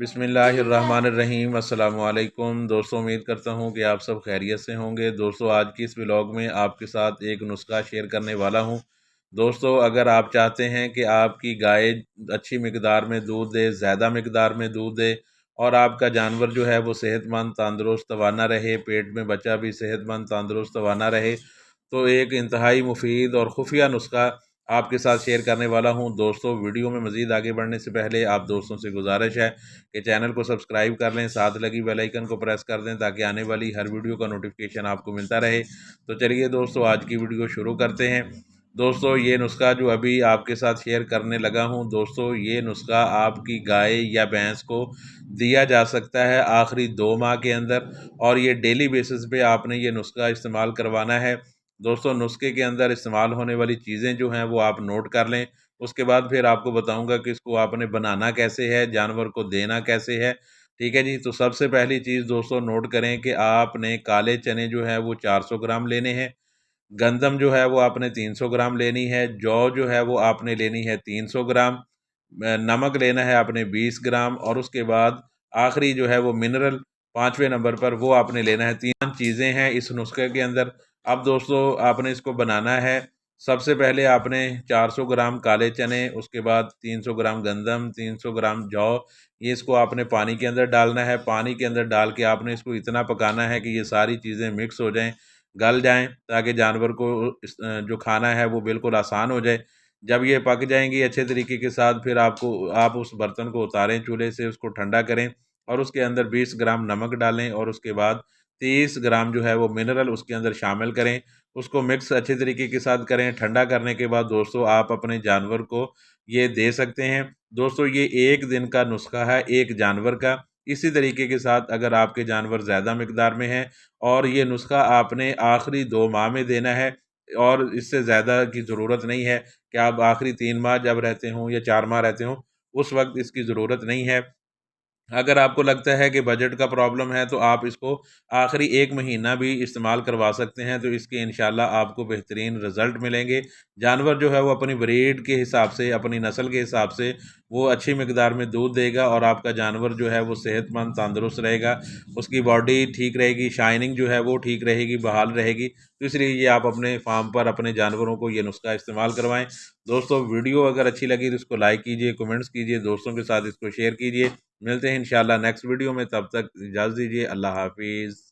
बिस्मिल्लाहिर्रहमानिर्रहीम। अस्सलाम वालेकुम दोस्तों, उम्मीद करता हूँ कि आप सब खैरियत से होंगे। दोस्तों, आज की इस व्लॉग में आपके साथ एक नुस्खा शेयर करने वाला हूँ। दोस्तों, अगर आप चाहते हैं कि आपकी गाय अच्छी मिकदार में दूध दे, ज़्यादा मिकदार में दूध दे और आपका जानवर जो है वो सेहतमंद तंदुरुस्त तवाना रहे, पेट में बच्चा भी सेहतमंद तंदुरुस्त तवाना रहे, तो एक इंतहाई मुफीद और खुफिया नुस्खा आपके साथ शेयर करने वाला हूं। दोस्तों, वीडियो में मज़ीद आगे बढ़ने से पहले आप दोस्तों से गुजारिश है कि चैनल को सब्सक्राइब कर लें, साथ लगी बेल आइकन को प्रेस कर दें ताकि आने वाली हर वीडियो का नोटिफिकेशन आपको मिलता रहे। तो चलिए दोस्तों, आज की वीडियो शुरू करते हैं। दोस्तों, ये नुस्खा जो अभी आपके साथ शेयर करने लगा हूं, दोस्तों ये नुस्खा आपकी गाय या भैंस को दिया जा सकता है आखिरी 2 माह के अंदर, और ये डेली बेसिस पे आपने ये नुस्खा इस्तेमाल करवाना है। दोस्तों, नुस्खे के अंदर इस्तेमाल होने वाली चीज़ें जो हैं वो आप नोट कर लें। उसके बाद फिर आपको बताऊंगा कि इसको आपने बनाना कैसे है, जानवर को देना कैसे है। ठीक है जी। तो सबसे पहली चीज़ दोस्तों नोट करें कि आपने काले चने जो है वो 400 ग्राम लेने हैं, गंदम जो है वो आपने 300 ग्राम लेनी है, जौ जो है वो आपने लेनी है 300 ग्राम, नमक लेना है आपने 20 ग्राम, और उसके बाद आखिरी जो है वो मिनरल 5वें नंबर पर वो आपने लेना है। 3 चीज़ें हैं इस नुस्खे के अंदर। अब दोस्तों, आपने इसको बनाना है। सबसे पहले आपने 400 ग्राम काले चने, उसके बाद 300 ग्राम गंदम, 300 ग्राम जौ, ये इसको आपने पानी के अंदर डालना है। पानी के अंदर डाल के आपने इसको इतना पकाना है कि ये सारी चीज़ें मिक्स हो जाएँ, गल जाएँ, ताकि जानवर को जो खाना है वो बिल्कुल आसान हो जाए। जब ये पक जाएँगी अच्छे तरीके के साथ, फिर आप उस बर्तन को उतारें चूल्हे से, उसको ठंडा करें और उसके अंदर 20 ग्राम नमक डालें, और उसके बाद 30 ग्राम जो है वो मिनरल उसके अंदर शामिल करें। उसको मिक्स अच्छे तरीके के साथ करें। ठंडा करने के बाद दोस्तों, आप अपने जानवर को ये दे सकते हैं। दोस्तों, ये 1 दिन का नुस्खा है एक जानवर का। इसी तरीके के साथ अगर आपके जानवर ज़्यादा मिकदार में हैं और ये नुस्खा आपने आखिरी 2 माह में देना है, और इससे ज़्यादा की ज़रूरत नहीं है कि आप आखिरी 3 माह जब रहते हों या 4 माह रहते हों, उस वक़्त इसकी ज़रूरत नहीं है। अगर आपको लगता है कि बजट का प्रॉब्लम है, तो आप इसको आखिरी 1 महीना भी इस्तेमाल करवा सकते हैं, तो इसके इंशाल्लाह आपको बेहतरीन रिज़ल्ट मिलेंगे। जानवर जो है वो अपनी ब्रीड के हिसाब से, अपनी नस्ल के हिसाब से वो अच्छी मिकदार में दूध देगा, और आपका जानवर जो है वो सेहतमंद तंदुरुस्त रहेगा, उसकी बॉडी ठीक रहेगी, शाइनिंग जो है वो ठीक रहेगी, बहाल रहेगी। तो इसलिए ये आप अपने फार्म पर अपने जानवरों को ये नुस्खा इस्तेमाल करवाएँ। दोस्तों, वीडियो अगर अच्छी लगी तो इसको लाइक कीजिए, कमेंट्स कीजिए, दोस्तों के साथ इसको शेयर कीजिए। मिलते हैं इंशाल्लाह नेक्स्ट वीडियो में, तब तक इजाज़त दीजिए। अल्लाह हाफ़िज़।